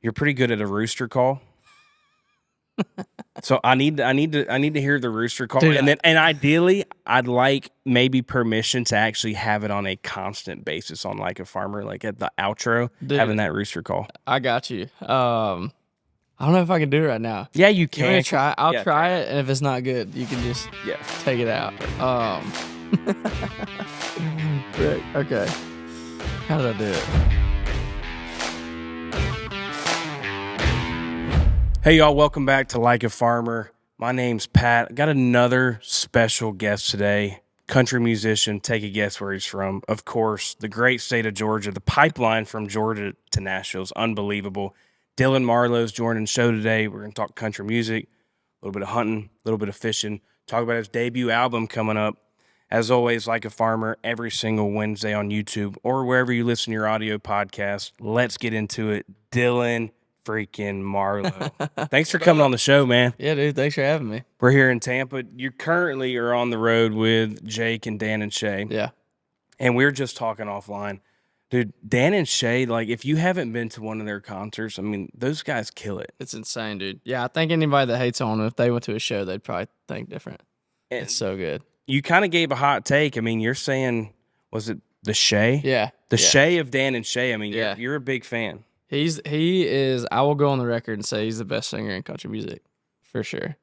You're pretty good at a Rooster Call. So I need to hear the Rooster Call, Dude, and ideally, I'd like maybe permission to actually have it on a constant basis on Like a Farmer, like at the outro, having that Rooster Call. I got you. I don't know if I can do it right now. Yeah, you can. You want me to try? I'll try it, and if it's not good, you can just take it out. Rick, okay. How did I do it? Hey, y'all, welcome back to Like a Farmer. My name's Pat. I got another special guest today. Country musician. Take a guess where he's from. Of course, the great state of Georgia. The pipeline from Georgia to Nashville is unbelievable. Dylan Marlowe's joining the show today. We're going to talk country music, a little bit of hunting, a little bit of fishing, talk about his debut album coming up. As always, Like a Farmer, every single Wednesday on YouTube or wherever you listen to your audio podcast. Let's get into it. Dylan freaking Marlowe. Thanks for coming on the show, man. Yeah, dude. Thanks for having me. We're here in Tampa. You currently are on the road with Jake and Dan and Shay. Yeah. And we were just talking offline. Dude, Dan and Shay, like, if you haven't been to one of their concerts, I mean, those guys kill it. It's insane, dude. Yeah, I think anybody that hates on them, if they went to a show, they'd probably think different. And it's so good. You kind of gave a hot take. I mean, you're saying, was it the Shay? Yeah. The Shay of Dan and Shay. I mean, you're a big fan. He is, I will go on the record and say he's the best singer in country music, for sure.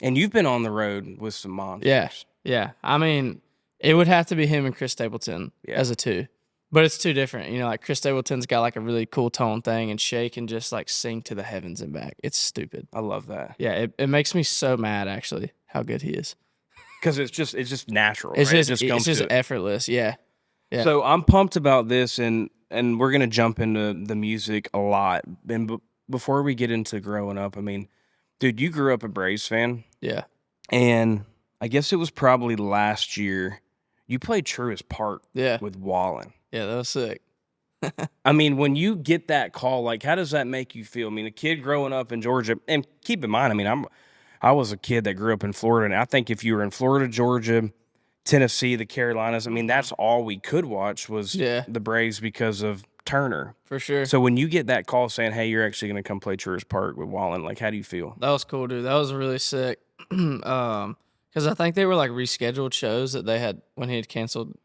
And you've been on the road with some monsters. Yeah. I mean, it would have to be him and Chris Stapleton as a two. But it's two different. You know, like Chris Stapleton's got like a really cool tone thing, and Shay can just like sing to the heavens and back. It's stupid. I love that. Yeah, it makes me so mad, actually, how good he is. Because it's just natural. It's right? it's just effortless. Yeah. So I'm pumped about this, and we're going to jump into the music a lot. And before we get into growing up, I mean, dude, you grew up a Braves fan. Yeah. And I guess it was probably last year you played Truist Park with Wallen. Yeah, that was sick. I mean, when you get that call, like, how does that make you feel? I mean, a kid growing up in Georgia, and keep in mind, I mean, I was a kid that grew up in Florida, and I think if you were in Florida, Georgia, Tennessee, the Carolinas, I mean, that's all we could watch was the Braves because of Turner. For sure. So when you get that call saying, hey, you're actually going to come play Truist Park with Wallen, like, how do you feel? That was cool, dude. That was really sick. Because I think they were, like, rescheduled shows that they had when he had canceled.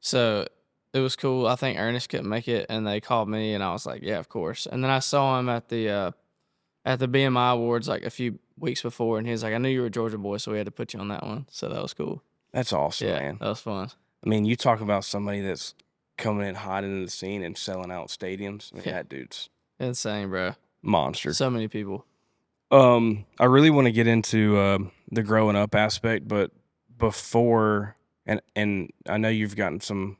So it was cool. I think Ernest couldn't make it, and they called me, and I was like, yeah, of course. And then I saw him at the BMI Awards, like, a few weeks before, and he was like, I knew you were a Georgia boy, so we had to put you on that one. So that was cool. That's awesome, man. That was fun. I mean, you talk about somebody that's coming in hot into the scene and selling out stadiums. I mean, that dude's insane, bro. Monster. So many people. I really want to get into the growing up aspect, but before, and I know you've gotten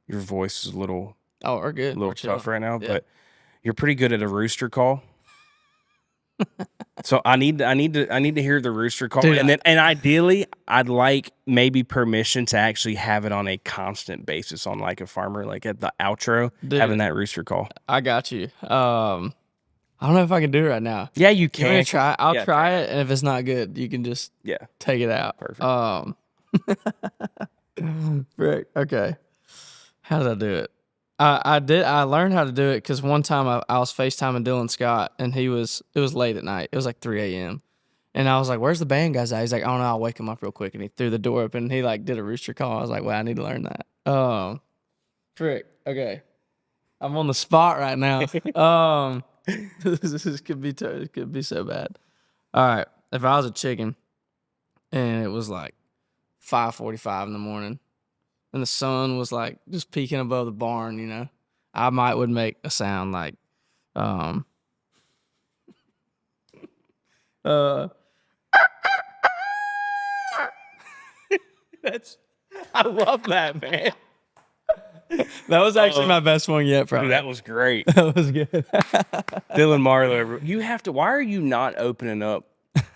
your voice is a little we're good. A little tough right now, but you're pretty good at a Rooster Call. So I need to hear the Rooster Call, dude, and ideally, I'd like maybe permission to actually have it on a constant basis on Like a Farmer, like at the outro, having that Rooster Call. I got you. I don't know if I can do it right now. Yeah, you can. You want me to try? I'll try it, and if it's not good, you can just take it out. Perfect. Rick, okay. How did I do it? I learned how to do it because one time I was FaceTiming Dylan Scott, and it was late at night. It was like 3 a.m. And I was like, where's the band guys at? He's like, oh no, I'll wake him up real quick. And he threw the door open, and he like did a Rooster Call. I was like, wow, I need to learn that. Trick. Okay. I'm on the spot right now. This could be so bad. All right. If I was a chicken and it was like 5:45 in the morning, and the sun was like just peeking above the barn, you know, I would make a sound like, I love that, man. That was actually my best one yet, probably. Dude, that was great. That was good. Dylan Marlowe, why are you not opening up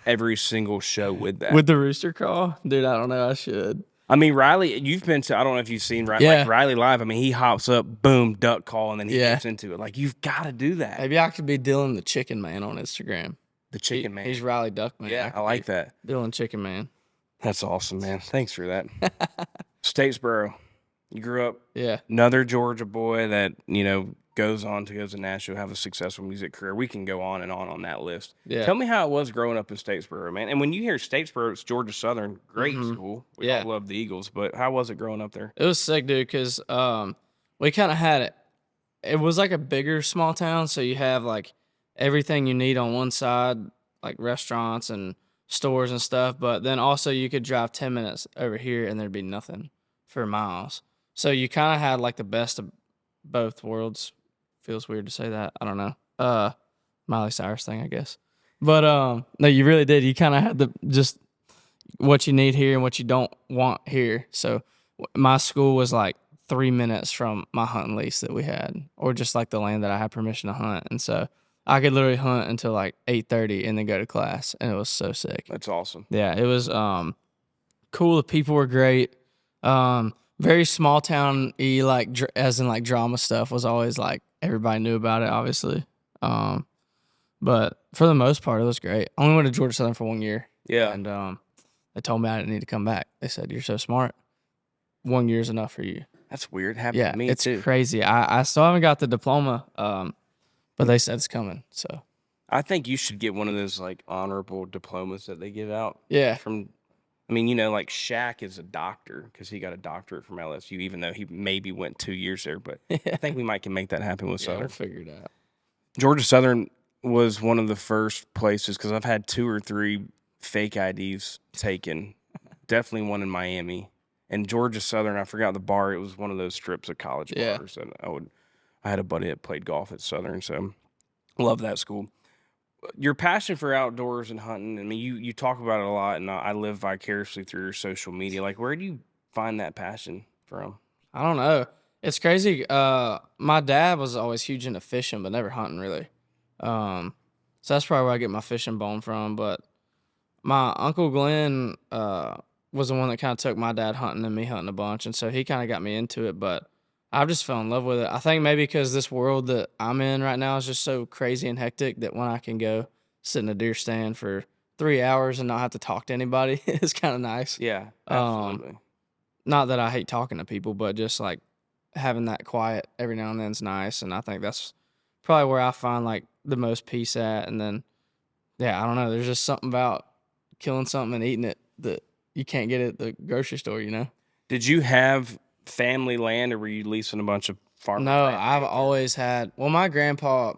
every single show with that? With the Rooster Call? Dude, I don't know. I should. I mean, Riley, you've been to, I don't know if you've seen like Riley live. I mean, he hops up, boom, duck call, and then he gets into it. Like, you've got to do that. Maybe I could be Dylan the Chicken Man on Instagram. The Chicken Man. He's Riley Duckman. Yeah, I like that. Dylan Chicken Man. That's awesome, man. Thanks for that. Statesboro. You grew up. Yeah. Another Georgia boy that, goes to Nashville, have a successful music career. We can go on that list. Yeah. Tell me how it was growing up in Statesboro, man. And when you hear Statesboro, it's Georgia Southern, great school. We all love the Eagles, but how was it growing up there? It was sick, dude, because we kind of had it. It was like a bigger small town, so you have like everything you need on one side, like restaurants and stores and stuff. But then also you could drive 10 minutes over here and there'd be nothing for miles. So you kind of had like the best of both worlds. Feels weird to say that. I don't know. Miley Cyrus thing, I guess. But no, you really did. You kind of had just what you need here and what you don't want here. So my school was like 3 minutes from my hunting lease that we had, or just like the land that I had permission to hunt. And so I could literally hunt until like 8:30 and then go to class, and it was so sick. That's awesome. Yeah, it was cool. The people were great. Very small town-y, like as in like drama stuff was always like everybody knew about it, obviously. But for the most part, it was great. I only went to Georgia Southern for 1 year. Yeah. And they told me I didn't need to come back. They said, "You're so smart. 1 year is enough for you." That's weird. Happened to me it's too. It's crazy. I still haven't got the diploma, but they said it's coming. So I think you should get one of those like honorable diplomas that they give out. yeah, Like Shaq is a doctor because he got a doctorate from LSU, even though he maybe went 2 years there. But I think we can make that happen with Southern. we'll figure it out. Georgia Southern was one of the first places because I've had 2 or 3 fake IDs taken. Definitely one in Miami. And Georgia Southern, I forgot the bar. It was one of those strips of college bars. And I had a buddy that played golf at Southern, so love that school. Your passion for outdoors and hunting, you talk about it a lot, and I live vicariously through your social media. Like, where do you find that passion from? I don't know. It's crazy. My dad was always huge into fishing, but never hunting really. So that's probably where I get my fishing bone from. But my uncle Glenn was the one that kind of took my dad hunting and me hunting a bunch, and so he kind of got me into it. But I just fell in love with it. I think maybe because this world that I'm in right now is just so crazy and hectic that when I can go sit in a deer stand for 3 hours and not have to talk to anybody, it's kind of nice. Yeah, absolutely. Not that I hate talking to people, but just like having that quiet every now and then is nice. And I think that's probably where I find like the most peace at. And then, yeah, I don't know. There's just something about killing something and eating it that you can't get at the grocery store, you know? Did you have family land, or were you leasing a bunch of farm? No, I've always had. Well, my grandpa,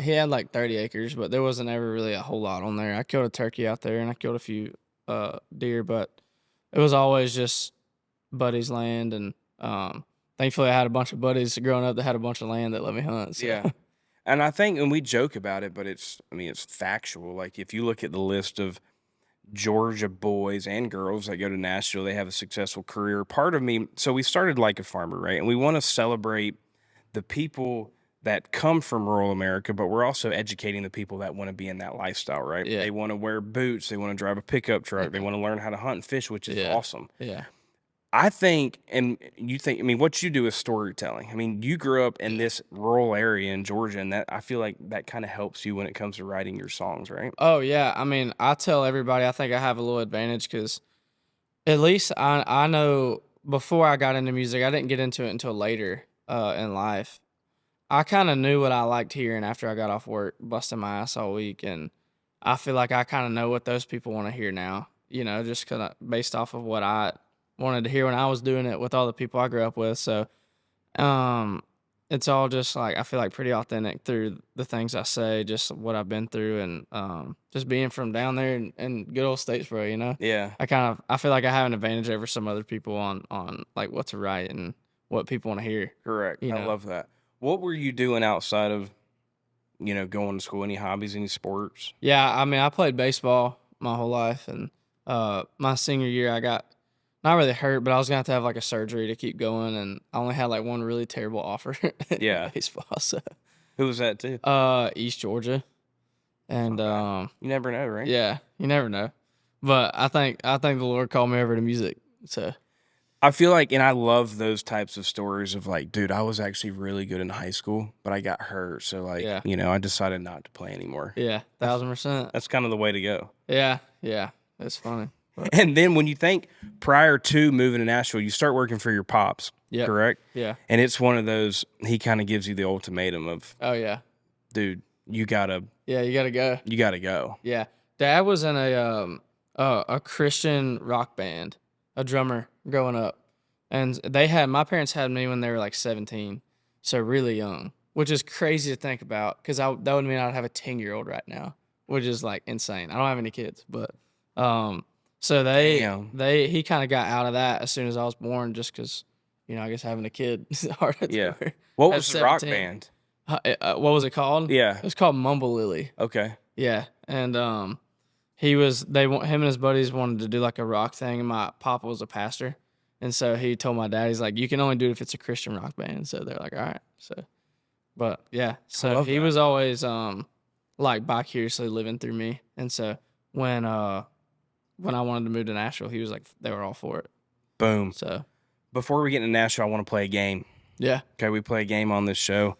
he had like 30 acres, but there wasn't ever really a whole lot on there. I killed a turkey out there, and I killed a few deer, but it was always just buddies' land. And thankfully, I had a bunch of buddies growing up that had a bunch of land that let me hunt. So. Yeah, and I think, and we joke about it, but it's factual. Like, if you look at the list of Georgia boys and girls that go to Nashville, they have a successful career. Part of me, so we started Like a Farmer, right? And we want to celebrate the people that come from rural America, but we're also educating the people that want to be in that lifestyle, right? Yeah. They want to wear boots. They want to drive a pickup truck. They want to learn how to hunt and fish, which is awesome. Yeah. I think, and you think, what you do is storytelling. You grew up in this rural area in Georgia, and that I feel like that kind of helps you when it comes to writing your songs, right? Oh, yeah. I tell everybody I think I have a little advantage because at least I know before I got into music, I didn't get into it until later in life. I kind of knew what I liked hearing after I got off work, busting my ass all week, and I feel like I kind of know what those people want to hear now, just kind of based off of what I wanted to hear when I was doing it with all the people I grew up with. So it's all just like, I feel like pretty authentic through the things I say, just what I've been through, and just being from down there in good old Statesboro, Yeah. I feel like I have an advantage over some other people on like what to write and what people want to hear. Correct. I love that. What were you doing outside of, going to school? Any hobbies, any sports? Yeah, I played baseball my whole life, and my senior year I got not really hurt, but I was gonna have to have like a surgery to keep going, and I only had like one really terrible offer. Yeah, baseball. So who was that to? East Georgia, and you never know, right? Yeah, you never know. But I think the Lord called me over to music. So I feel like, and I love those types of stories of like, dude, I was actually really good in high school, but I got hurt, so like, I decided not to play anymore. Yeah, 1,000%. That's kind of the way to go. Yeah, it's funny. And then when you think prior to moving to Nashville, you start working for your pops. Yep. correct? Yeah. And it's one of those, he kind of gives you the ultimatum of, Oh yeah. dude, you gotta Yeah, you gotta go. go. Yeah. Dad was in a Christian rock band, a drummer growing up. And my parents had me when they were like 17. So really young, which is crazy to think about because that would mean I'd have a 10-year-old right now, which is like insane. I don't have any kids, but so Damn. he kind of got out of that as soon as I was born, just because I guess having a kid is hard. Yeah. What At was the rock 17. band? What was it called? Yeah. It was called Mumble Lily. Okay. Yeah, and him and his buddies wanted to do like a rock thing, and my papa was a pastor, and so he told my dad, he's like, you can only do it if it's a Christian rock band. So they're like, all right. So, but yeah, so he was always like vicariously living through me, and so when I wanted to move to Nashville, he was like, they were all for it. Boom. So before we get into Nashville, I want to play a game. Yeah. Okay, we play a game on this show.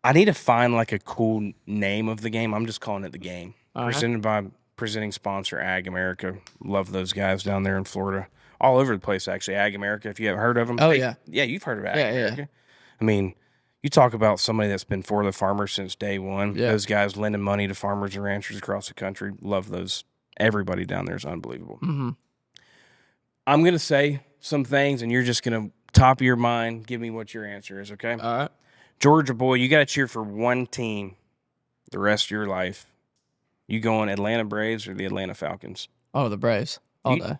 I need to find like a cool name of the game. I'm just calling it the game. Presented by presenting sponsor Ag America. Love those guys down there in Florida. All over the place, actually. Ag America, if you haven't heard of them. Oh, yeah. Yeah, you've heard of Ag Yeah, America. yeah. I mean, you talk about somebody that's been for the farmers since day one. Yeah. Those guys lending money to farmers and ranchers across the country. Love those. Everybody down there is unbelievable. Mm-hmm. I'm going to say some things, and you're just going to, top of your mind, give me what your answer is, okay? All right. Georgia boy, you got to cheer for one team the rest of your life. You going Atlanta Braves or the Atlanta Falcons? Oh, the Braves. All day.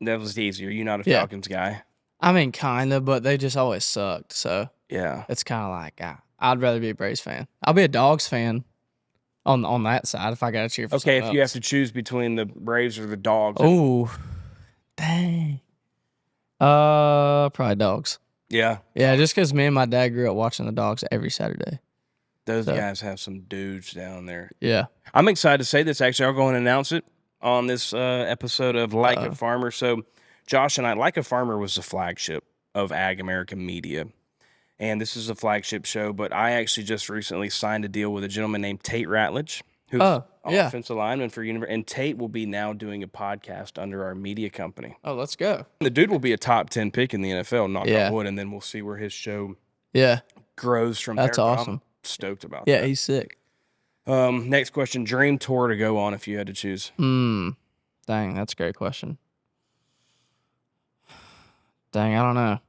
That was easier. You're not a Falcons guy. I mean, kind of, but they just always sucked. So yeah, it's kind of like I'd rather be a Braves fan. I'll be a Dogs fan on that side if I got to cheer for. Okay, if you have to choose between the Braves or the Dogs. Oh, dang. Probably Dogs. Yeah. Yeah, just because me and my dad grew up watching the Dogs every Saturday. Those guys have some dudes down there. Yeah. I'm excited to say this. Actually, I'll go and announce it on this episode of Like a Farmer. So, Josh and I, Like a Farmer was the flagship of Ag America Media. And this is a flagship show, but I actually just recently signed a deal with a gentleman named Tate Ratledge, who's offensive lineman for University. And Tate will be now doing a podcast under our media company. Oh, let's go. The dude will be a top 10 pick in the NFL, knock on wood, and then we'll see where his show grows from there. That's awesome. I'm stoked about that. Yeah, he's sick. Next question, dream tour to go on if you had to choose. Dang, that's a great question. Dang, I don't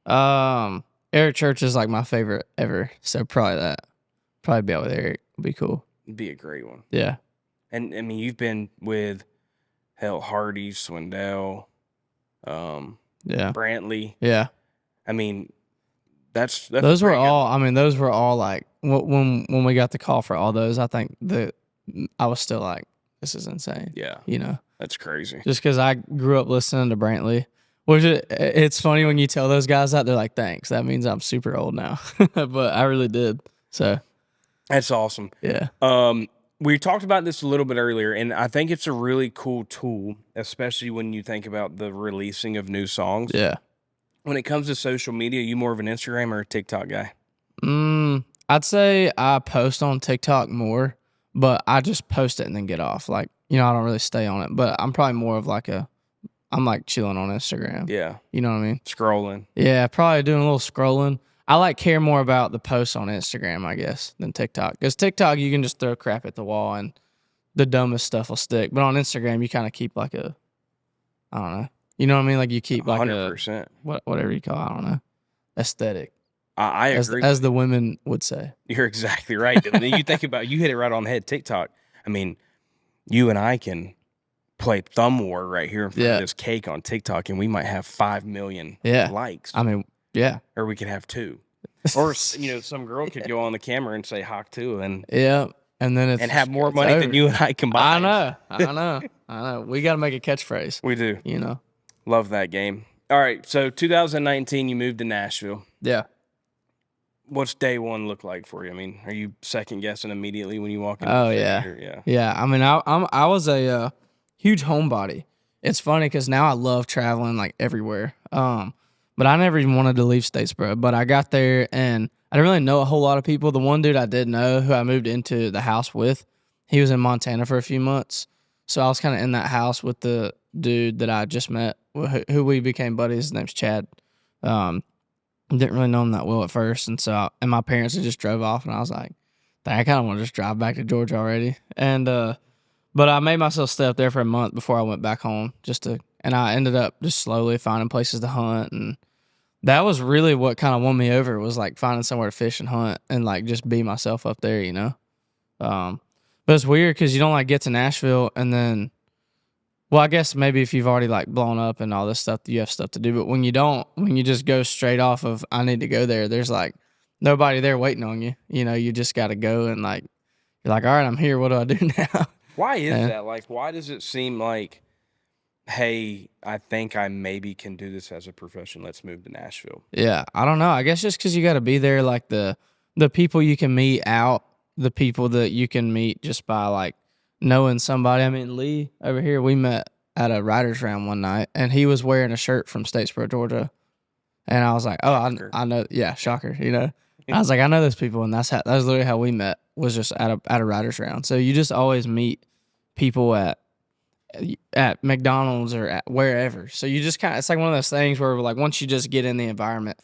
know. Eric Church is like my favorite ever, so probably that. Probably be out with Eric would be cool. It'd be a great one. Yeah. And I mean, you've been with Hardy, Swindell, Brantley. Yeah. I mean, that's those were all. I mean, those were all like when we got the call for all those. I think I was still like, this is insane. Yeah. You know, that's crazy. Just because I grew up listening to Brantley. Which it's funny when you tell those guys that, they're like, thanks. That means I'm super old now. But I really did. So that's awesome. Yeah. We talked about this a little bit earlier, and I think it's a really cool tool, especially when you think about the releasing of new songs. Yeah. When it comes to social media, you more of an Instagram or a TikTok guy? I'd say I post on TikTok more, but I just post it and then get off. Like, I don't really stay on it. But I'm probably more of like I'm like chilling on Instagram. Yeah. You know what I mean? Scrolling. Yeah, probably doing a little scrolling. I care more about the posts on Instagram, I guess, than TikTok. Because TikTok, you can just throw crap at the wall and the dumbest stuff will stick. But on Instagram, you kind of keep like I don't know. You know what I mean? Like you keep like 100%. Whatever you call it, I don't know, aesthetic. I agree. As the women would say. You're exactly right. You think about you hit it right on the head, TikTok. I mean, you and I can play thumb war right here in front of this cake on TikTok, and we might have 5 million likes. I mean, yeah. Or we could have 2. Or some girl could go on the camera and say "Hawk 2" and and then have more money than you and I combined. I know. We got to make a catchphrase. We do. Love that game. All right, so 2019, you moved to Nashville. Yeah. What's day one look like for you? I mean, are you second guessing immediately when you walk in? Oh yeah. Yeah. I mean, I was a huge homebody. It's funny because now I love traveling like everywhere. But I never even wanted to leave Statesboro. But I got there and I didn't really know a whole lot of people. The one dude I did know who I moved into the house with, he was in Montana for a few months. So I was kind of in that house with the dude that I just met, who we became buddies. His name's Chad. Didn't really know him that well at first, and and my parents had just drove off, and I was like, "Dang, I kind of want to just drive back to Georgia already." And but I made myself stay up there for a month before I went back home, and I ended up just slowly finding places to hunt, and that was really what kind of won me over, was like finding somewhere to fish and hunt and like just be myself up there, you know. Um, but it's weird because you don't like get to Nashville and then, well, I guess maybe if you've already like blown up and all this stuff, you have stuff to do. But when you don't, when you just go straight off of I need to go there, there's like nobody there waiting on you. You know, you just got to go and like you're like, all right, I'm here. What do I do now? Why is Yeah. that? Like, why does it seem like, hey, I think I maybe can do this as a profession. Let's move to Nashville. Yeah, I don't know. I guess just because you got to be there, like the people you can meet out, the people that you can meet just by like knowing somebody. I mean, Lee over here, we met at a writers round one night, and he was wearing a shirt from Statesboro, Georgia, and I was like, oh, Shocker. I know, yeah, shocker, you know. I was like, I know those people, and that was literally how we met. Was just at a writers round. So you just always meet people at McDonald's or at wherever. So you just kind of, it's like one of those things where like once you just get in the environment,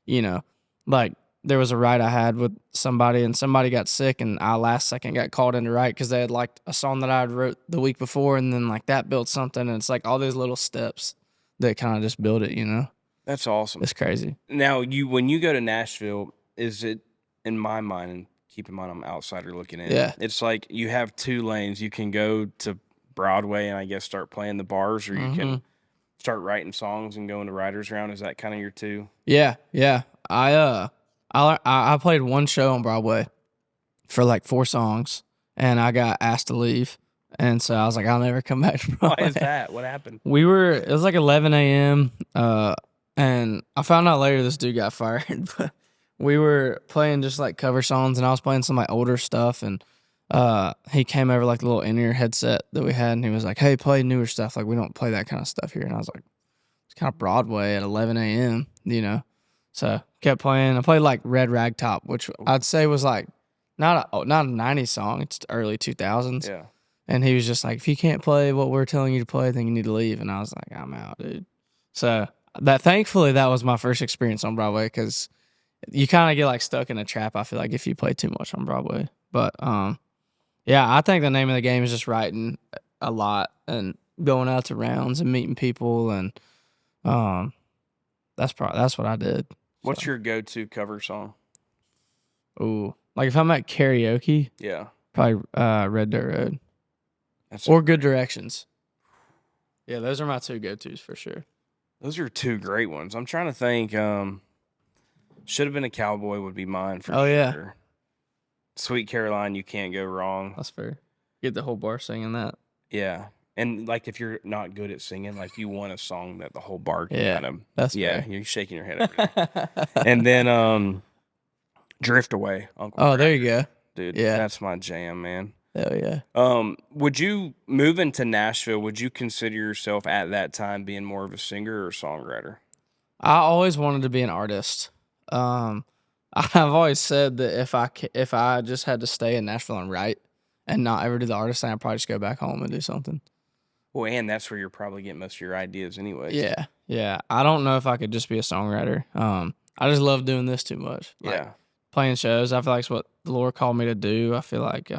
you know, like there was a ride I had with somebody and somebody got sick and I last second got called in to write because they had liked a song that I had wrote the week before, and then like that built something, and it's like all these little steps that kind of just build it, you know. That's awesome. It's crazy. Now, when you go to Nashville, is it, in my mind, and keep in mind I'm an outsider looking in, Yeah. it's like you have two lanes. You can go to Broadway and I guess start playing the bars, or you can start writing songs and going to writers round. Is that kind of your two? Yeah, yeah. I played one show on Broadway for like 4 songs, and I got asked to leave, and so I was like, I'll never come back to Broadway. Why is that? What happened? It was like 11 a.m. And I found out later this dude got fired, but we were playing just like cover songs, and I was playing some like older stuff, and he came over like the little in-ear headset that we had, and he was like, hey, play newer stuff. Like, we don't play that kind of stuff here. And I was like, it's kind of Broadway at 11 a.m., you know? So kept playing. I played like Red Ragtop, which I'd say was like not a 90s song. It's early 2000s. Yeah. And he was just like, if you can't play what we're telling you to play, then you need to leave. And I was like, I'm out, dude. So thankfully that was my first experience on Broadway, because you kind of get like stuck in a trap, I feel like, if you play too much on Broadway. But yeah, I think the name of the game is just writing a lot and going out to rounds and meeting people, and that's what I did. What's your go-to cover song? Ooh, like if I'm at karaoke, Yeah. probably Red Dirt Road or Good Directions. Yeah, those are my 2 go-tos for sure. Those are 2 great ones. I'm trying to think. Should Have Been a Cowboy would be mine for sure. Yeah. Sweet Caroline, You Can't Go Wrong. That's fair. Get the whole bar singing that. Yeah. And like if you're not good at singing, like you want a song that the whole bar can kind of, that's yeah, fair. you're shaking your head every day. And then Drift Away, Uncle Oh, there Cracker. you go. Dude, Yeah. that's my jam, man. Hell yeah. Would you move into Nashville, would you consider yourself at that time being more of a singer or songwriter? I always wanted to be an artist. I've always said that if I just had to stay in Nashville and write and not ever do the artist thing, I'd probably just go back home and do something. Well, and that's where you're probably getting most of your ideas anyways. Yeah, yeah. I don't know if I could just be a songwriter. I just love doing this too much. Like, Yeah. playing shows, I feel like it's what the Lord called me to do. I feel like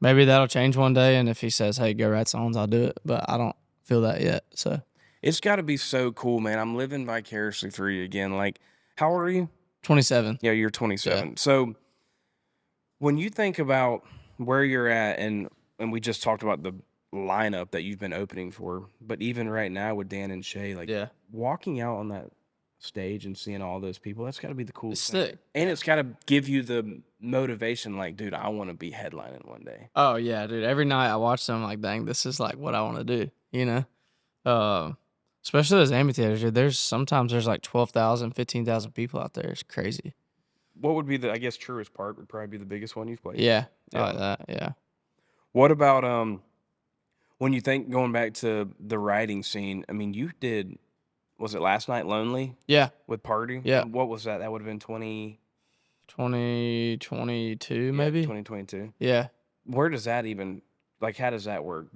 maybe that'll change one day, and if He says, "Hey, go write songs," I'll do it. But I don't feel that yet. So It's got to be so cool, man. I'm living vicariously through you again. Like, how old are you? 27. Yeah, you're 27. So when you think about where you're at, and we just talked about the lineup that you've been opening for, but even right now with Dan and Shay, like walking out on that stage and seeing all those people, that's got to be the coolest thing. Sick. And it's got to give you the motivation, like, dude, I want to be headlining one day. Oh yeah, dude. Every night I watch them, I'm like, dang, this is like what I want to do, you know? Especially those amphitheaters, dude. There's like 12,000, 15,000 people out there. It's crazy. What would be I guess Truist Park would probably be the biggest one you've played. Yeah. Like that, yeah. What about when you think going back to the writing scene? I mean, you did, was it Last Night Lonely? Yeah. With Pardi? Yeah. What was that? That would have been 2022 maybe? 2022. Yeah. Where does that even, like, how does that work?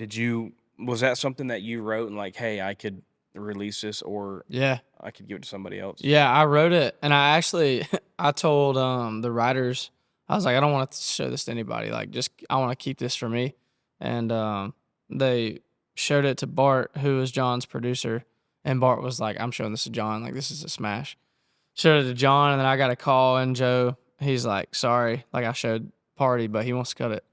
Was that something that you wrote and like, hey, I could release this, or Yeah. I could give it to somebody else? Yeah, I wrote it, and I actually I told the writers, I was like, I don't want to show this to anybody. Like, just I want to keep this for me. And they showed it to Bart, who was John's producer, and Bart was like, I'm showing this to John. Like, this is a smash. Showed it to John, and then I got a call, and Joe, he's like, sorry, like I showed Party, but he wants to cut it.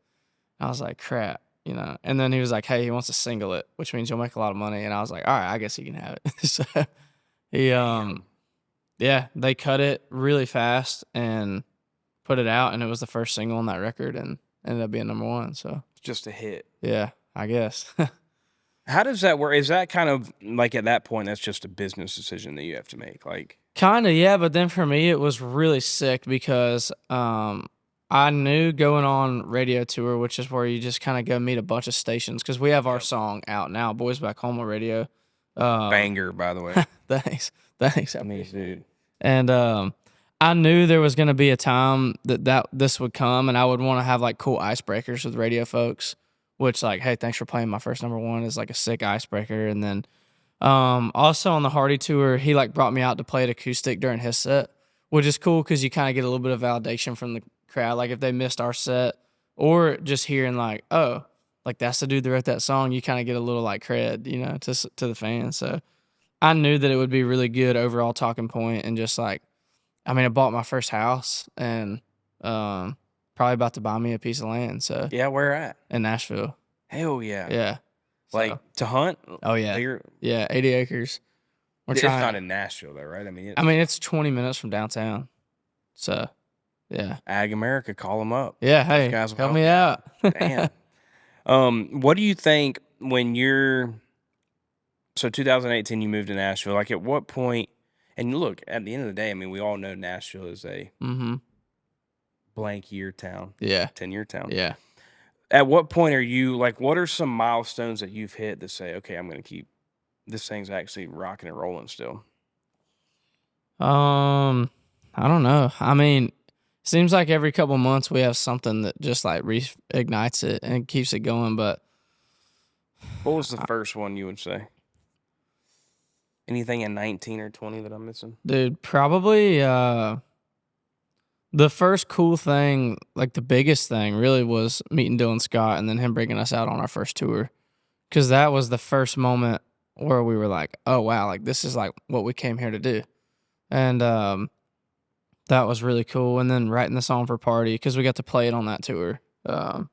I was like, crap, you know. And then he was like, hey, he wants to single it, which means you'll make a lot of money. And I was like, all right, I guess he can have it. So he yeah, they cut it really fast and put it out, and it was the first single on that record, and ended up being number 1. So Just a hit. yeah, I guess. How does that work? Is that kind of like at that point, that's just a business decision that you have to make? Like, Kind of, yeah. But then for me, it was really sick because I knew going on radio tour, which is where you just kind of go meet a bunch of stations, because we have our song out now, Boys Back Home on radio. banger, by the way. Thanks. I mean, dude. And I knew there was going to be a time that this would come, and I would want to have like cool icebreakers with radio folks, which like, hey, thanks for playing my first number 1 is like a sick icebreaker. And then also on the Hardy tour, he like brought me out to play it acoustic during his set, which is cool because you kind of get a little bit of validation from the crowd. Like if they missed our set, or just hearing like, oh, like that's the dude that wrote that song, you kind of get a little like cred, you know, to the fans. So I knew that it would be really good overall talking point, and just like, I mean, I bought my first house, and probably about to buy me a piece of land. So Yeah, where at? in Nashville. Hell yeah. Yeah. Like to hunt? Oh yeah. You're, Yeah, 80 acres. We're it's trying. not in Nashville though, right? I mean, It's 20 minutes from downtown. So, yeah. Ag America, call them up. Yeah, hey, Those guys will help help me you. out. Damn. What do you think when you're, so 2018 you moved to Nashville, like at what point, and look, at the end of the day, I mean, we all know Nashville is a blank year town. Yeah. 10-year town. Yeah. At what point are you, like, what are some milestones that you've hit that say, okay, I'm going to keep, this thing's actually rocking and rolling still? I don't know. I mean, seems like every couple months we have something that just like reignites it and keeps it going. But What was the first one you would say? Anything in 19 or 20 that I'm missing? dude, probably the first cool thing, like the biggest thing, really was meeting Dylan Scott and then him bringing us out on our first tour, because that was the first moment where we were like, oh wow, like this is like what we came here to do. And that was really cool. And then writing the song for Party, because we got to play it on that tour. And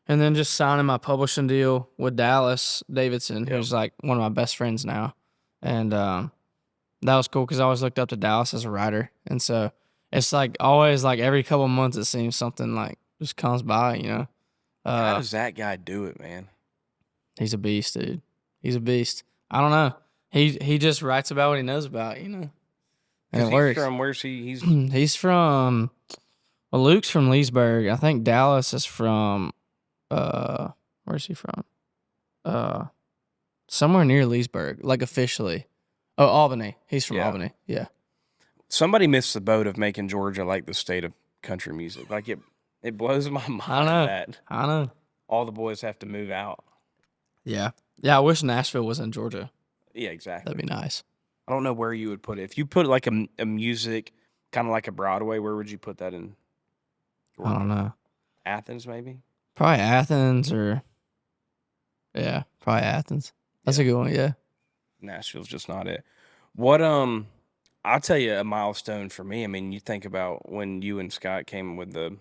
then just signing my publishing deal with Dallas Davidson, who's like one of my best friends now. And that was cool because I always looked up to Dallas as a writer. And so it's like always like every couple months it seems something like just comes by, you know. How does that guy do it, man? He's a beast, dude. He's a beast. I don't know. He just writes about what he knows about, you know. And it works. Where's he? He's from, well, Luke's from Leesburg. I think Dallas is from, where's he from? Somewhere near Leesburg, like officially. Oh, Albany. He's from Albany. Yeah. Somebody missed the boat of making Georgia like the state of country music. Like it blows my mind that I know. all the boys have to move out. Yeah. Yeah, I wish Nashville was in Georgia. Yeah, exactly. That'd be nice. I don't know where you would put it. If you put like a music, kind of like a Broadway, where would you put that in Georgia? I don't know. Athens, maybe? Probably Athens probably Athens. That's a good one, yeah. Nashville's just not it. What, I'll tell you a milestone for me. I mean, you think about when you and Scott came with the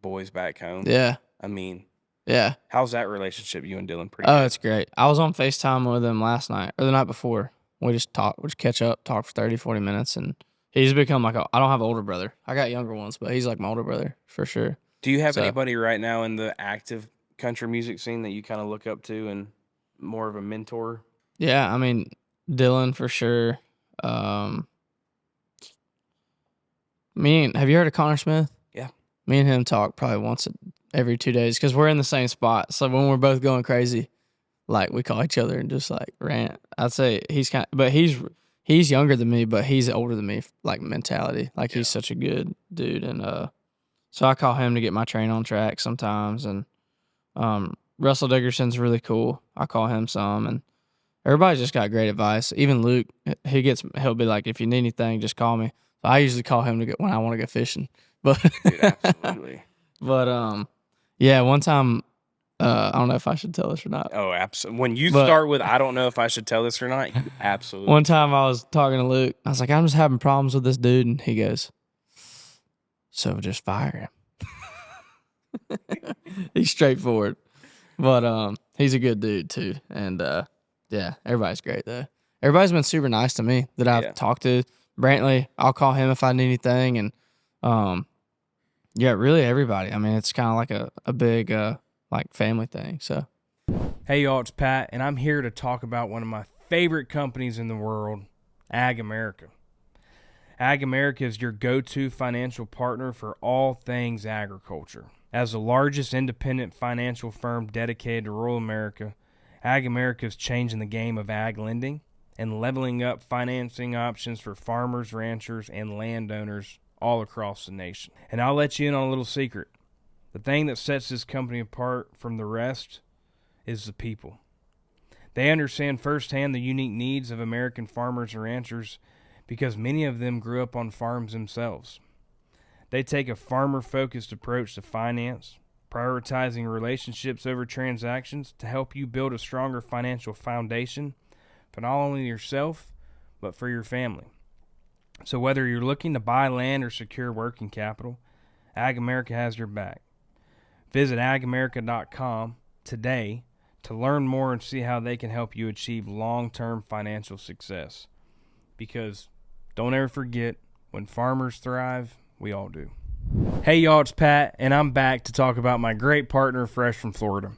boys back home. Yeah. I mean, yeah. How's that relationship, you and Dylan? Pretty good. It's great. I was on FaceTime with him last night, or the night before. We just catch up, talk for 30, 40 minutes, and he's become like I don't have an older brother. I got younger ones, but he's like my older brother for sure. Do you have anybody right now in the active country music scene that you kind of look up to and more of a mentor? Yeah, I mean, Dylan for sure. Have you heard of Connor Smith? Yeah. Me and him talk probably once every 2 days because we're in the same spot. So when we're both going crazy, like we call each other and just like rant. I'd say he's he's younger than me, but he's older than me, like mentality. Like he's such a good dude. And so I call him to get my train on track sometimes. And Russell Dickerson's really cool. I call him some, and everybody's just got great advice. Even Luke, he'll be like, if you need anything, just call me. So I usually call him when I want to go fishing. But Dude, absolutely. But yeah, one time, I don't know if I should tell this or not. Oh, absolutely. When you start with, I don't know if I should tell this or not, you absolutely. One time I was talking to Luke. I was like, I'm just having problems with this dude. And he goes, so just fire him. He's straightforward. But he's a good dude too. And yeah, everybody's great though. Everybody's been super nice to me that I've talked to. Brantley, I'll call him if I need anything. And yeah, really everybody. I mean, it's kind of like a big like family thing. So hey y'all, it's Pat, and I'm here to talk about one of my favorite companies in the world, Ag America. Ag America is your go-to financial partner for all things agriculture. As the largest independent financial firm dedicated to rural America, Ag America is changing the game of ag lending and leveling up financing options for farmers, ranchers, and landowners all across the nation. And I'll let you in on a little secret. The thing that sets this company apart from the rest is the people. They understand firsthand the unique needs of American farmers and ranchers because many of them grew up on farms themselves. They take a farmer-focused approach to finance, prioritizing relationships over transactions to help you build a stronger financial foundation for not only yourself, but for your family. So whether you're looking to buy land or secure working capital, Ag America has your back. Visit agamerica.com today to learn more and see how they can help you achieve long-term financial success. Because don't ever forget, when farmers thrive, we all do. Hey y'all, it's Pat, and I'm back to talk about my great partner, Fresh from Florida.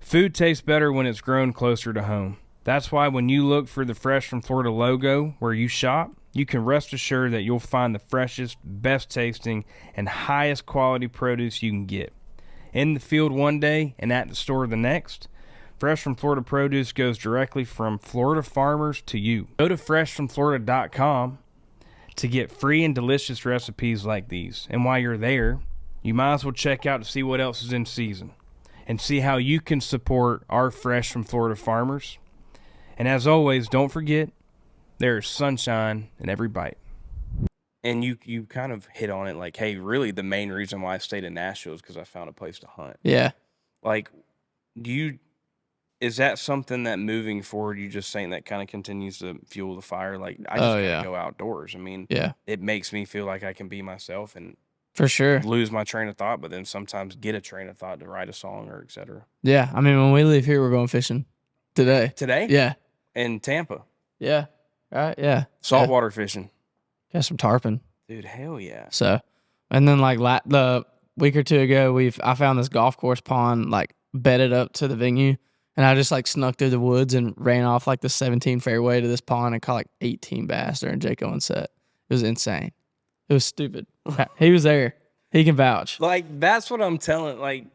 Food tastes better when it's grown closer to home. That's why when you look for the Fresh from Florida logo where you shop, you can rest assured that you'll find the freshest, best tasting, and highest quality produce you can get. In the field one day and at the store the next, Fresh from Florida produce goes directly from Florida farmers to you. Go to freshfromflorida.com to get free and delicious recipes like these. And while you're there, you might as well check out to see what else is in season and see how you can support our Fresh from Florida farmers. And as always, don't forget, there is sunshine in every bite. And you kind of hit on it like, hey, really the main reason why I stayed in Nashville is because I found a place to hunt. yeah. Like, is that something that moving forward, you just saying that kind of continues to fuel the fire? Like, I just gotta go outdoors. I mean, it makes me feel like I can be myself and for sure lose my train of thought, but then sometimes get a train of thought to write a song or etc. Yeah, I mean, when we leave here, we're going fishing today. Yeah. In Tampa. Yeah. Right. Yeah. Saltwater fishing. Got some tarpon. Dude, hell yeah. So, and then like the week or two ago, I found this golf course pond like bedded up to the venue, and I just like snuck through the woods and ran off like the 17 fairway to this pond and caught like 18 bass during Jake Owen's set. It was insane. It was stupid. He was there. He can vouch. Like, that's what I'm telling. Like,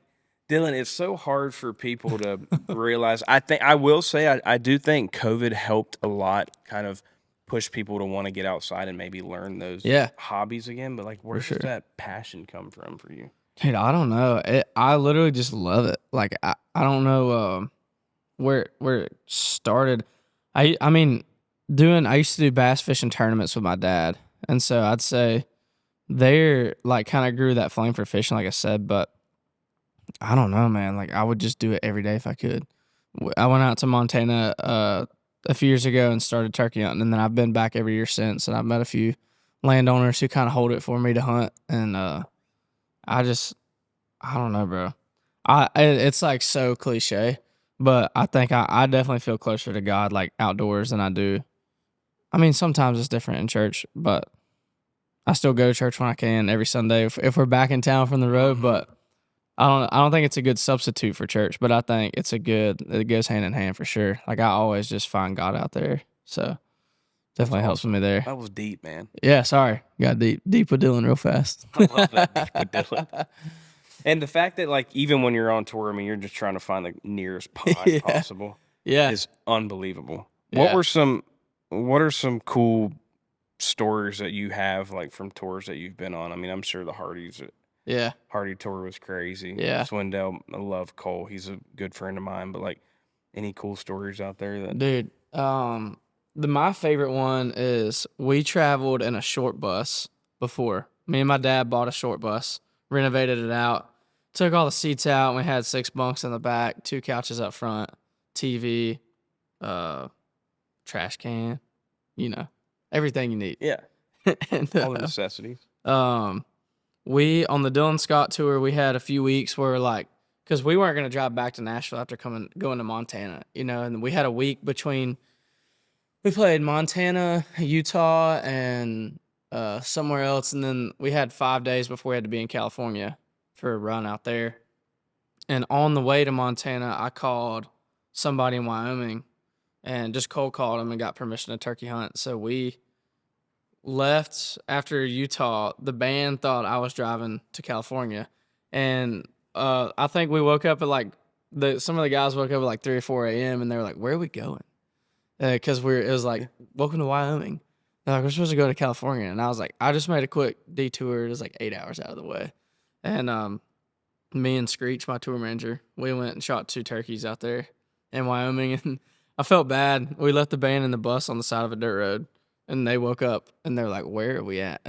Dylan, it's so hard for people to realize. I will say I do think COVID helped a lot, kind of push people to want to get outside and maybe learn those hobbies again. But like, where does that passion come from for you? Dude, I don't know. I literally just love it. Like, I don't know where it started. I mean, I used to do bass fishing tournaments with my dad, and so I'd say there like kind of grew that flame for fishing, like I said. But I don't know, man. Like, I would just do it every day if I could. I went out to Montana a few years ago and started turkey hunting, and then I've been back every year since. And I've met a few landowners who kind of hold it for me to hunt, and I don't know, bro. It's like so cliche, but I think I definitely feel closer to God like outdoors than I do. I mean, sometimes it's different in church, but I still go to church when I can every Sunday if we're back in town from the road. But I don't think it's a good substitute for church, but I think it goes hand in hand for sure. Like, I always just find God out there. So definitely helps with me there. That was deep, man. Yeah, sorry. Got deep with Dylan real fast. I love that deep with Dylan. And the fact that, like, even when you're on tour, I mean, you're just trying to find the nearest pond possible. Yeah. Is unbelievable. Yeah. What are some cool stories that you have, like, from tours that you've been on? I mean, I'm sure the Hardy tour was crazy. Yeah. Swindell, I love Cole. He's a good friend of mine. But, like, Any cool stories out there that? Dude, my favorite one is we traveled in a short bus before. Me and my dad bought a short bus, renovated it out, took all the seats out, and we had 6 bunks in the back, 2 couches up front, TV, trash can, everything you need. Yeah. And, All the necessities. we on the Dylan Scott tour, we had a few weeks where because we weren't going to drive back to Nashville after going to Montana, and we had a week between. We played Montana, Utah, and somewhere else, and then we had 5 days before we had to be in California for a run out there. And on the way to Montana, I called somebody in Wyoming and just cold called them and got permission to turkey hunt. So we left after Utah. The band thought I was driving to California, and I think we woke up at some of the guys woke up at 3 or 4 a.m. and they were like, "Where are we going?" Because it was like, "Welcome to Wyoming." They're like, "We're supposed to go to California," and I was like, "I just made a quick detour. It was 8 hours out of the way," and me and Screech, my tour manager, we went and shot 2 turkeys out there in Wyoming, and I felt bad. We left the band in the bus on the side of a dirt road, and they woke up and they're like, "Where are we at?"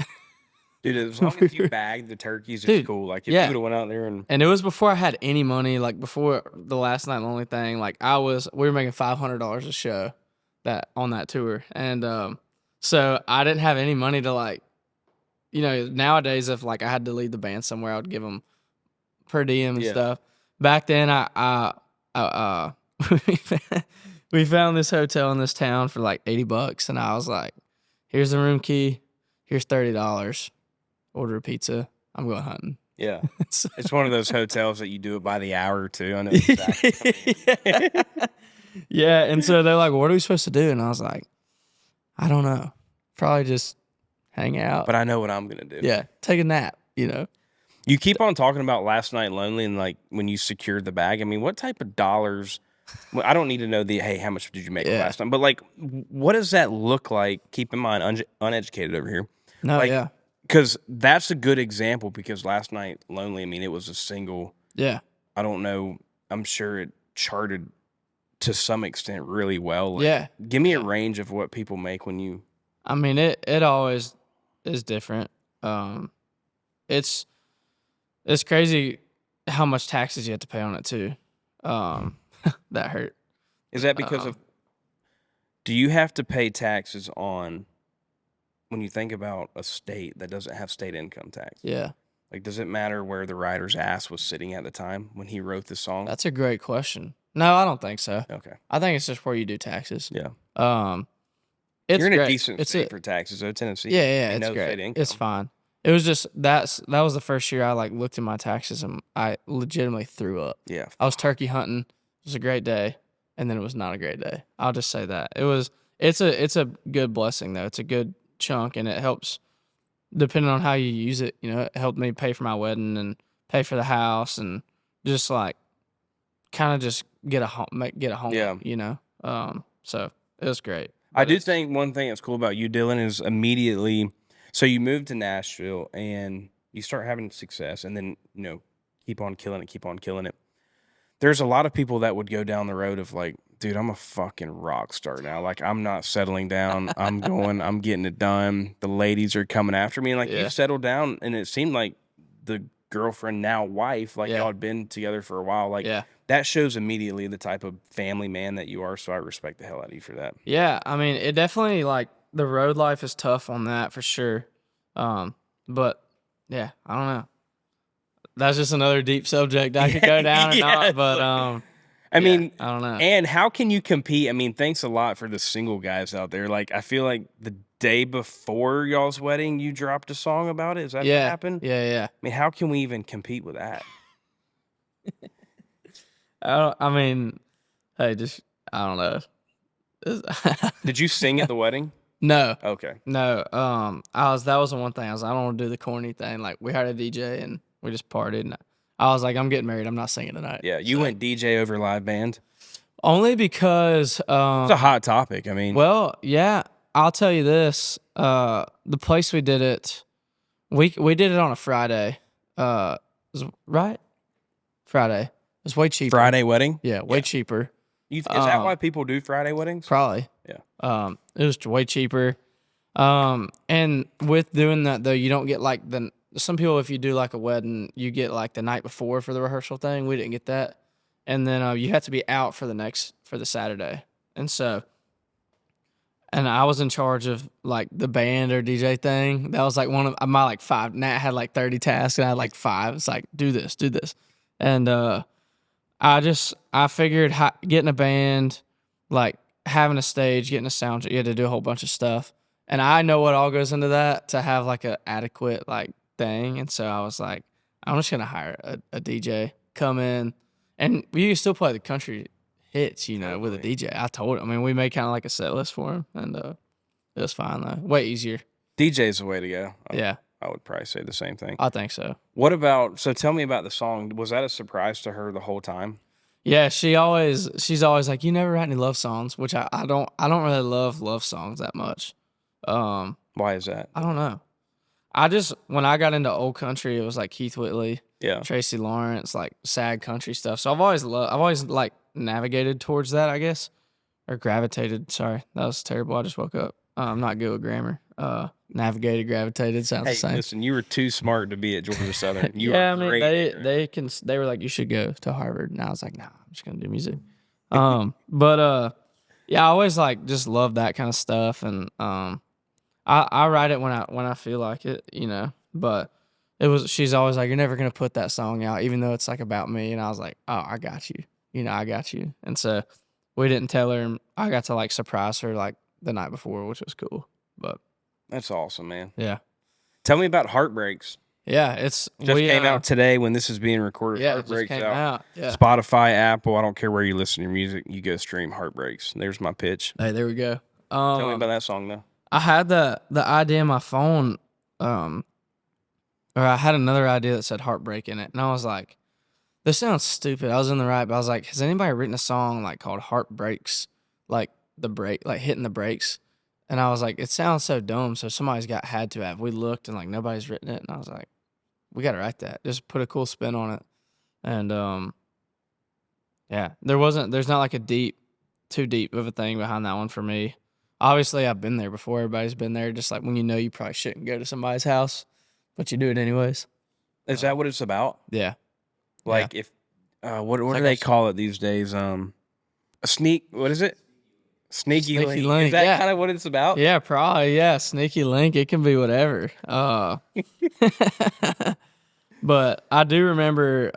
Dude, as long as you bagged the turkeys, it's Dude, cool. If yeah. you would have went out there and it was before I had any money, before the Last Night Lonely thing. We were making $500 a show on that tour, and so I didn't have any money to nowadays if I had to lead the band somewhere, I would give them per diem and stuff. Back then, we found this hotel in this town for $80, and I was like, "Here's the room key. Here's $30. Order a pizza. I'm going hunting." yeah, it's one of those hotels that you do it by the hour too. I know exactly. Yeah, and so they're like, "What are we supposed to do?" And I was like, "I don't know. Probably just hang out." But I know what I'm gonna do. Yeah, take a nap. You keep on talking about Last Night Lonely and when you secured the bag. I mean, what type of dollars? Well, I don't need to know how much did you make last time? But what does that look like? Keep in mind, uneducated over here. No, yeah. Because that's a good example. Because Last Night Lonely, I mean, it was a single. Yeah. I don't know. I'm sure it charted to some extent really well. Yeah. Give me a range of what people make when you. I mean, it always is different. It's crazy how much taxes you have to pay on it too. That hurt. Is that because of? Do you have to pay taxes on? When you think about a state that doesn't have state income tax? Yeah. Does it matter where the writer's ass was sitting at the time when he wrote the song? That's a great question. No, I don't think so. Okay. I think it's just where you do taxes. Yeah. It's You're in great. a decent state for taxes, though, Tennessee. Yeah, it's great. It's fine. It was just that was the first year I looked at my taxes and I legitimately threw up. Yeah. I was turkey hunting. It was a great day, and then it was not a great day. I'll just say that. It's a good blessing though. It's a good chunk, and it helps depending on how you use it. It helped me pay for my wedding and pay for the house and just kind of just get a home. Yeah. So it was great. I do think one thing that's cool about you, Dylan, is immediately. So you moved to Nashville and you start having success, and then keep on killing it. There's a lot of people that would go down the road of dude, I'm a fucking rock star now. I'm not settling down. I'm getting it done. The ladies are coming after me. And you settled down, and it seemed like the girlfriend, now wife, y'all had been together for a while. That shows immediately the type of family man that you are. So I respect the hell out of you for that. Yeah. I mean, it definitely the road life is tough on that for sure. But yeah, I don't know. That's just another deep subject I could go down or not, but I mean, I don't know. And how can you compete? I mean, thanks a lot for the single guys out there. I feel like the day before y'all's wedding, you dropped a song about it. Is that what happened? Yeah. I mean, how can we even compete with that? I mean, hey, I don't know. Did you sing at the wedding? No. Okay. No. That was the one thing. I don't want to do the corny thing. We hired a DJ and we just partied. And I was like, I'm getting married. I'm not singing tonight. Yeah. You went DJ over live band? Only because it's a hot topic. I mean, well, yeah. I'll tell you this. The place we did it, we did it on a Friday. Right? Friday. It's way cheaper. Friday wedding? Yeah, way cheaper. Is that why people do Friday weddings? Probably. Yeah. It was way cheaper. And with doing that though, you don't get like some people, if you do like a wedding, you get like the night before for the rehearsal thing. We didn't get that. And then you have to be out for the Saturday. And I was in charge of like the band or DJ thing. That was like one of my like 5. Nat had like 30 tasks and I had like 5. It's like, do this. And I figured getting a band, like having a stage, getting a sound, you had to do a whole bunch of stuff. And I know what all goes into that to have like a adequate like thing. And so I was like, I'm just going to hire a DJ, come in, and you can still play the country hits, with a DJ. I told him. I mean, we made kind of like a set list for him, and it was fine though. Way easier. DJ's the way to go. Yeah. I would probably say the same thing. I think so. So tell me about the song. Was that a surprise to her the whole time? Yeah, she's always like, you never write any love songs, which I don't really love songs that much. Why is that? I don't know. When I got into old country, it was like Keith Whitley, Tracy Lawrence, like sad country stuff. So I've always like navigated towards that, I guess, or gravitated. Sorry, that was terrible. I just woke up. I'm not good with grammar. Navigated, gravitated sounds the same. Listen, you were too smart to be at Georgia Southern. They were like, you should go to Harvard, and I was like, nah, I'm just gonna do music. I always like just love that kind of stuff, and I write it when I feel like it, But she's always like, you're never gonna put that song out, even though it's like about me, and I was like, oh, I got you, I got you, and so we didn't tell her, and I got to like surprise her like the night before, which was cool. But that's awesome, man. Yeah. Tell me about Heartbreaks. Yeah, it's came out today when this is being recorded. Yeah, Heartbreaks it just came out. Yeah. Spotify, Apple. I don't care where you listen to your music. You go stream Heartbreaks. There's my pitch. Hey, there we go. Tell me about that song though. I had the idea in my phone, or I had another idea that said Heartbreak in it, and I was like, this sounds stupid. I was in the right, but I was like, has anybody written a song like called Heartbreaks, like the break, like hitting the brakes? And I was like, it sounds so dumb. So somebody's had to have. We looked and like nobody's written it, and I was like, we got to write that. Just put a cool spin on it. And there's not like too deep of a thing behind that one for me. Obviously, I've been there before. Everybody's been there. Just like when you probably shouldn't go to somebody's house, but you do it anyways. Is that what it's about? Yeah. Like if what do they call it these days? A sneak. What is it? Sneaky link. Is that kind of what it's about? Yeah, probably. Yeah, sneaky link. It can be whatever. But I do remember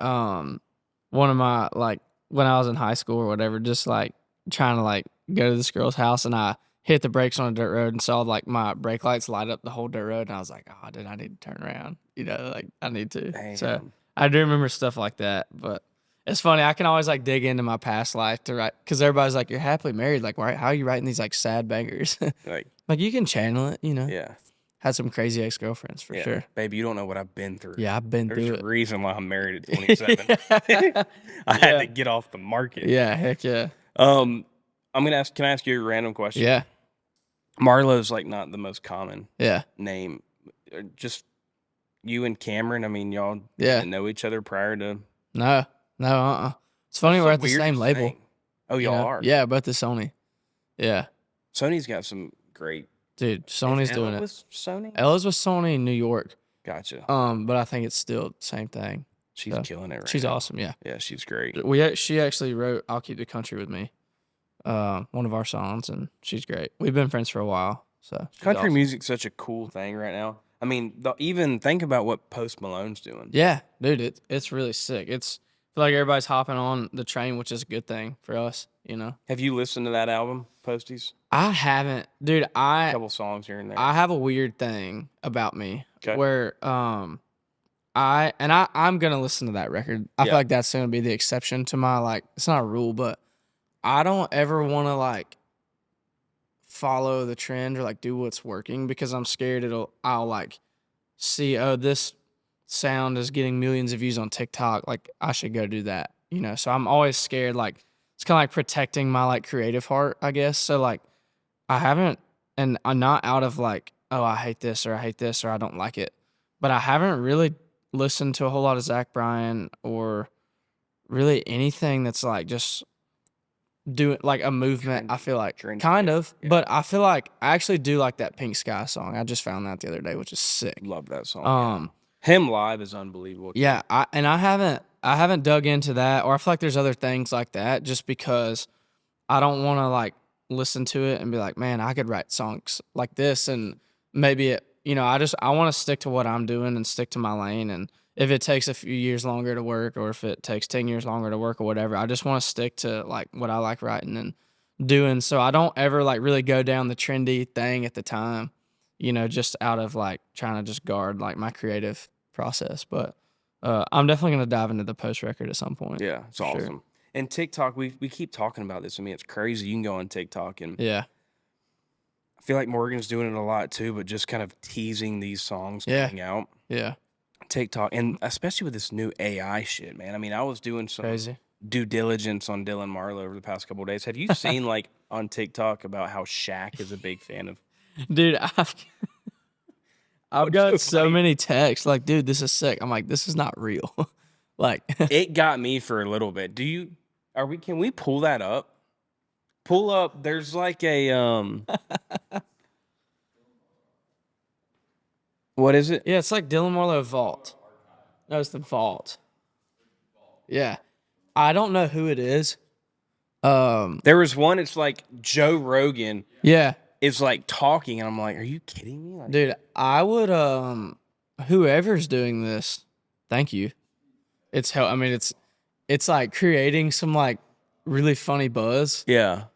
one of my, like, when I was in high school or whatever, just like trying to like go to this girl's house, and I hit the brakes on a dirt road and saw like my brake lights light up the whole dirt road, and I was like, oh, dude, I need to turn around. Like I need to. Damn. So I do remember stuff like that, but. It's funny. I can always like dig into my past life to write, because everybody's like, "You're happily married. Like, how are you writing these like sad bangers?" like you can channel it, Yeah. Had some crazy ex-girlfriends for sure. Baby, you don't know what I've been through. Yeah, I've been through it. There's a reason why I'm married at 27. I had to get off the market. Yeah, heck yeah. Can I ask you a random question? Yeah. Marlowe's like not the most common name. Just you and Cameron. I mean, y'all didn't know each other prior to. No. It's funny we're at the same label. Oh, y'all are? Yeah, both the Sony. Yeah. Sony's got some great. Dude, Sony's doing it. Was Sony? Ella's with Sony in New York. Gotcha. But I think it's still the same thing. She's killing it right She's now. awesome, yeah. Yeah, she's great. She actually wrote "I'll Keep the Country with Me," one of our songs, and she's great. We've been friends for a while. So country music's such a cool thing right now. I mean, even think about what Post Malone's doing. Yeah, dude, it's really sick. I feel like everybody's hopping on the train, which is a good thing for us, Have you listened to that album, Posties? I haven't, dude. A couple songs here and there. I have a weird thing about me where I'm gonna listen to that record. I feel like that's gonna be the exception to my like. It's not a rule, but I don't ever want to like follow the trend or like do what's working, because I'm scared I'll like see, oh, this sound is getting millions of views on TikTok, like I should go do that, so I'm always scared. Like it's kind of like protecting my like creative heart, I guess. So like I haven't, and I'm not out of like, oh, I hate this or I don't like it, but I haven't really listened to a whole lot of Zach Bryan or really anything that's like just doing like a movement. Trendy. I feel like Trendy, kind of, yeah. but I feel like I actually do like that Pink Sky song. I just found that the other day, which is sick. Love that song. Him live is unbelievable. Yeah, I haven't dug into that, or I feel like there's other things like that, just because I don't want to like listen to it and be like, man, I could write songs like this, and maybe it, I want to stick to what I'm doing and stick to my lane, and if it takes a few years longer to work, or if it takes 10 years longer to work or whatever, I just want to stick to like what I like writing and doing. So I don't ever like really go down the trendy thing at the time, just out of like trying to just guard like my creative process. But I'm definitely going to dive into the post record at some point. Yeah, it's awesome. Sure. And TikTok, we keep talking about this. I mean, it's crazy. You can go on TikTok and yeah. I feel like Morgan's doing it a lot too, but just kind of teasing these songs coming out. Yeah. TikTok, and especially with this new AI shit, man. I mean, I was doing some due diligence on Dylan Marlowe over the past couple of days. Have you seen like on TikTok about how Shaq is a big fan of? Dude, I've got so many texts like, dude, this is sick. I'm like, this is not real. Like it got me for a little bit. Can we pull that up? Pull up. There's like a what is it? Yeah, it's like Dylan Marlowe Vault. No, it's the Vault. Yeah. I don't know who it is. There was one, it's like Joe Rogan. Yeah. Is like talking, and I'm like, are you kidding me? Like, dude, I would whoever's doing this, thank you. It's like creating some like really funny buzz. Yeah.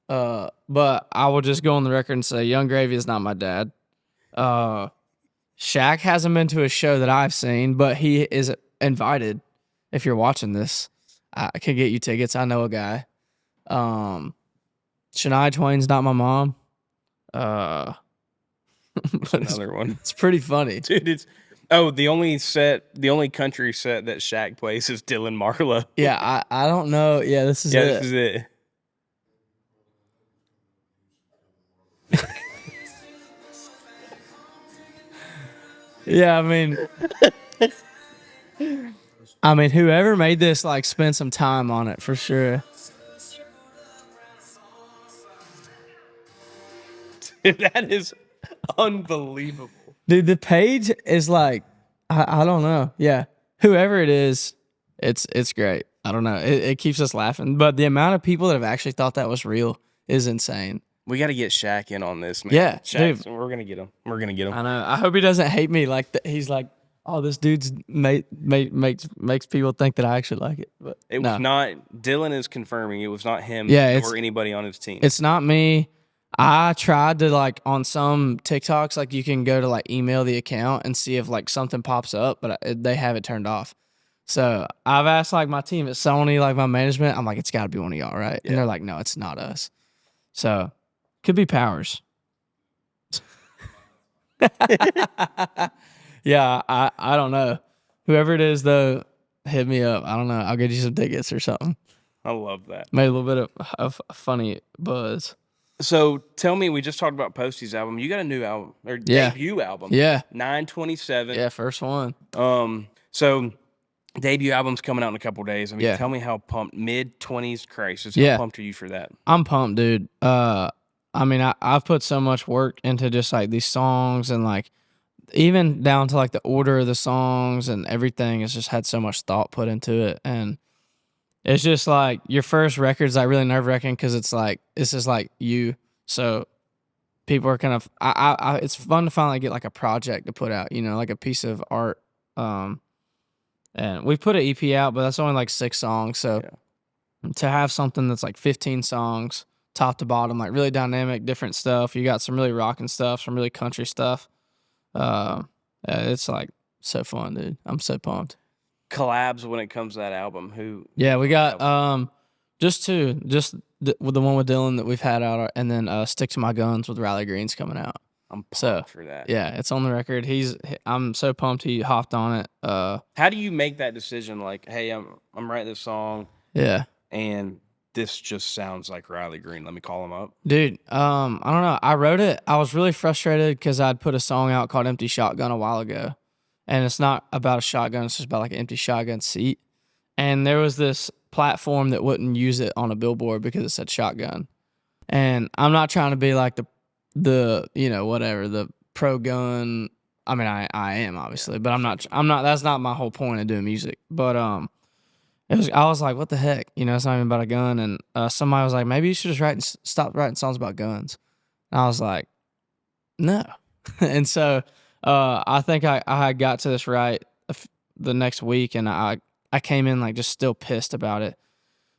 But I will just go on the record and say Young Gravy is not my dad. Shaq hasn't been to a show that I've seen, but he is invited. If you're watching this, I can get you tickets. I know a guy. Shania Twain's not my mom. Another one. It's pretty funny, dude. The only country set that Shaq plays is Dylan Marlowe. Yeah, I don't know. Yeah, this is it. This is it. Yeah, I mean, whoever made this, like, spent some time on it for sure. Dude, that is unbelievable. Dude, the page is like, I don't know. Yeah, whoever it is, it's great. I don't know. It keeps us laughing, but the amount of people that have actually thought that was real is insane. We got to get Shaq in on this, man. Yeah, Shaq, we're gonna get him. We're gonna get him. I know. I hope he doesn't hate me. Like he's like, oh, this dude's makes people think that I actually like it. But it was not. Dylan is confirming it was not him. Or anybody on his team. It's not me. I tried to like on some TikToks, like you can go to like email the account and see if like something pops up, but they have it turned off. So I've asked like my team at Sony, like my management, I'm like, it's got to be one of y'all, right? Yeah. And they're like, no, it's not us. So could be Powers. Yeah, I don't know. Whoever it is though, hit me up. I don't know. I'll get you some tickets or something. I love that. Made a little bit of funny buzz. So tell me, we just talked about Posty's album. You got a new album or debut album? Yeah, 9/27. Yeah, first one. So debut album's coming out in a couple days. I mean, tell me how pumped. Mid-20s Crisis. How pumped are you for that? I'm pumped, dude. I mean, I've put so much work into just like these songs and like even down to like the order of the songs and everything. It's just had so much thought put into it, and it's just like your first record's like really nerve-wracking because it's like this is like you. So people are kind of it's fun to finally get like a project to put out, like a piece of art. And we put an EP out, but that's only like 6 songs. So to have something that's like 15 songs, top to bottom, like really dynamic, different stuff. You got some really rocking stuff, some really country stuff. It's like so fun, dude. I'm so pumped. Collabs when it comes to that album. We got just 2, with the one with Dylan that we've had out, and then Stick to My Guns with Riley Green's coming out. I'm pumped for that. Yeah, it's on the record. I'm so pumped he hopped on it. How do you make that decision? Like, hey, I'm writing this song. Yeah. And this just sounds like Riley Green. Let me call him up. Dude, I don't know. I wrote it. I was really frustrated because I'd put a song out called Empty Shotgun a while ago. And it's not about a shotgun. It's just about like an empty shotgun seat. And there was this platform that wouldn't use it on a billboard because it said shotgun. And I'm not trying to be like the whatever, the pro gun. I mean, I am obviously, but I'm not. That's not my whole point of doing music. But I was like, what the heck? It's not even about a gun. And somebody was like, maybe you should just stop writing songs about guns. And I was like, no. And so I think I got to this right the next week, and I came in like just still pissed about it.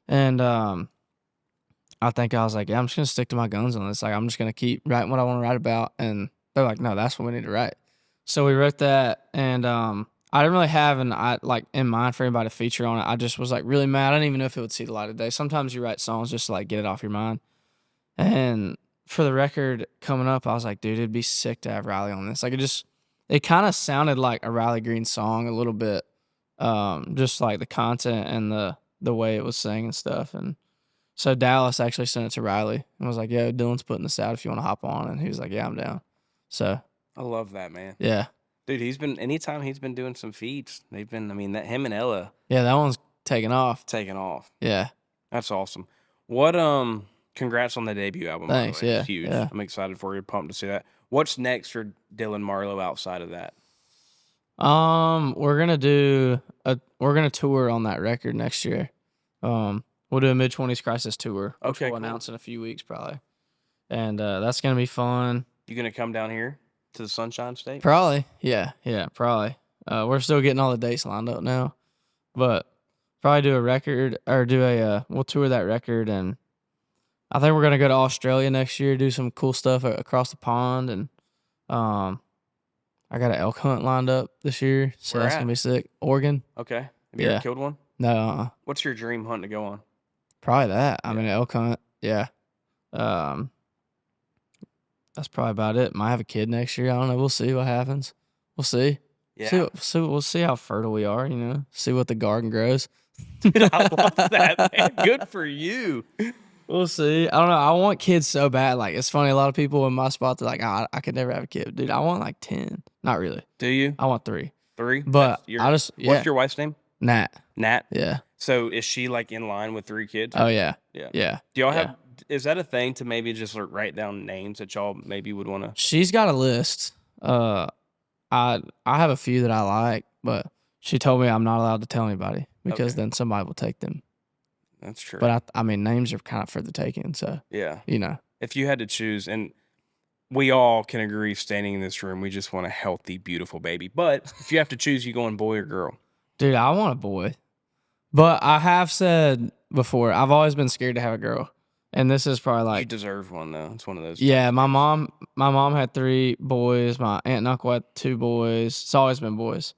And I think I was like, yeah, I'm just gonna stick to my guns on this. Like, I'm just gonna keep writing what I want to write about. And they're like, no, that's what we need to write. So we wrote that, and I didn't really have in mind for anybody to feature on it. I just was like really mad. I didn't even know if it would see the light of day. Sometimes you write songs just to like get it off your mind. And for the record coming up, I was like, dude, it'd be sick to have Riley on this. Like, it kind of sounded like a Riley Green song a little bit, just like the content and the way it was sang and stuff. And so Dallas actually sent it to Riley and was like, yo, Dylan's putting this out if you want to hop on. And he was like, yeah, I'm down. So I love that, man. Yeah. Dude, anytime he's been doing some feats, him and Ella. Yeah, that one's taking off. Yeah. That's awesome. What, congrats on the debut album. Thanks, by the way. yeah. It's huge. Yeah. I'm excited for you, pumped to see that. What's next for Dylan Marlowe outside of that? We're gonna tour on that record next year. We'll do a Mid-Twenties Crisis tour, which we'll announce in a few weeks probably. And that's gonna be fun. You gonna come down here to the Sunshine State? Probably, yeah, probably. We're still getting all the dates lined up now, but probably do a record or we'll tour that record, and I think we're gonna go to Australia next year, do some cool stuff across the pond, and I got an elk hunt lined up this year, so that's gonna be sick. Oregon. Okay. Have you ever killed one? No. What's your dream hunt to go on? Probably that. I mean, elk hunt. Yeah. That's probably about it. Might have a kid next year. I don't know. We'll see what happens. We'll see. Yeah. We'll see how fertile we are. See what the garden grows. Dude, I love that, man. Good for you. We'll see. I don't know. I want kids so bad. Like, it's funny. A lot of people in my spot, they're like, I could never have a kid. Dude, I want like 10. Not really. Do you? I want 3. 3? But What's your wife's name? Nat. Yeah. So is she like in line with 3 kids? Oh, yeah. Yeah. Do y'all have, is that a thing to maybe just like write down names that y'all maybe would want to? She's got a list. I have a few that I like, but she told me I'm not allowed to tell anybody because then somebody will take them. That's true. But I mean, names are kind of for the taking. So, yeah. If you had to choose, and we all can agree standing in this room, we just want a healthy, beautiful baby. But if you have to choose, you going boy or girl? Dude, I want a boy. But I have said before, I've always been scared to have a girl. And this is probably like... You deserve one, though. It's one of those... Yeah, my mom had 3 boys. My aunt and uncle had 2 boys. It's always been boys.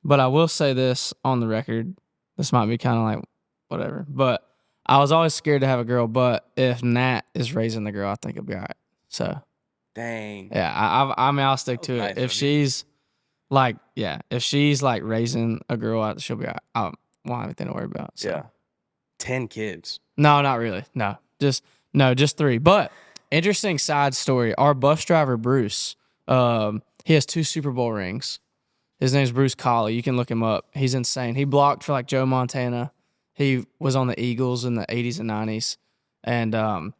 But I will say this on the record. This might be kind of like whatever. But I was always scared to have a girl. But if Nat is raising the girl, I think it'll be all right. So... Dang. Yeah, I mean, I'll stick to it. If she's like raising a girl, she'll be all right. I won't have anything to worry about. So. Yeah. 10 kids. No, not really. No, just 3. But interesting side story. Our bus driver, Bruce, he has 2 Super Bowl rings. His name's Bruce Colley. You can look him up. He's insane. He blocked for like Joe Montana. He was on the Eagles in the 80s and 90s. And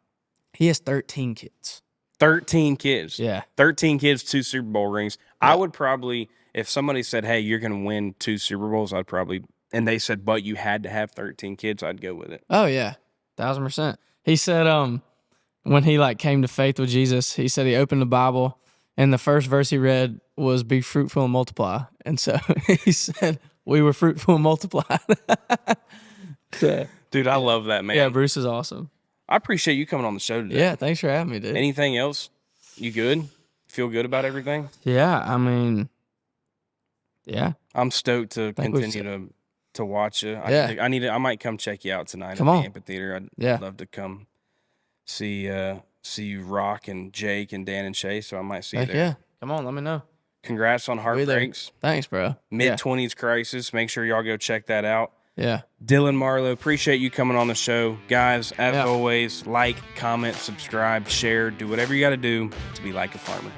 he has 13 kids. 13 kids. Yeah. 13 kids, 2 Super Bowl rings. Yeah. I would probably, if somebody said, hey, you're going to win 2 Super Bowls, I'd probably, and they said, but you had to have 13 kids, I'd go with it. Oh, yeah. 1,000%. He said when he like came to faith with Jesus, he said he opened the Bible and the first verse he read was be fruitful and multiply. And so he said we were fruitful and multiplied. So, dude, I love that, man. Yeah, Bruce is awesome. I appreciate you coming on the show today. Yeah, thanks for having me, dude. Anything else? You good? Feel good about everything? Yeah, I mean, yeah. I'm stoked to continue to watch you. Yeah. I might come check you out tonight at the amphitheater. I'd love to come see you rock and Jake and Dan and Shay, so I might see you there. Yeah. Come on, let me know. Congrats on Heartbreaks. Thanks, bro. Mid-Twenties Crisis. Make sure y'all go check that out. Yeah. Dylan Marlowe, appreciate you coming on the show. Guys, as always, like, comment, subscribe, share, do whatever you got to do to be like a farmer.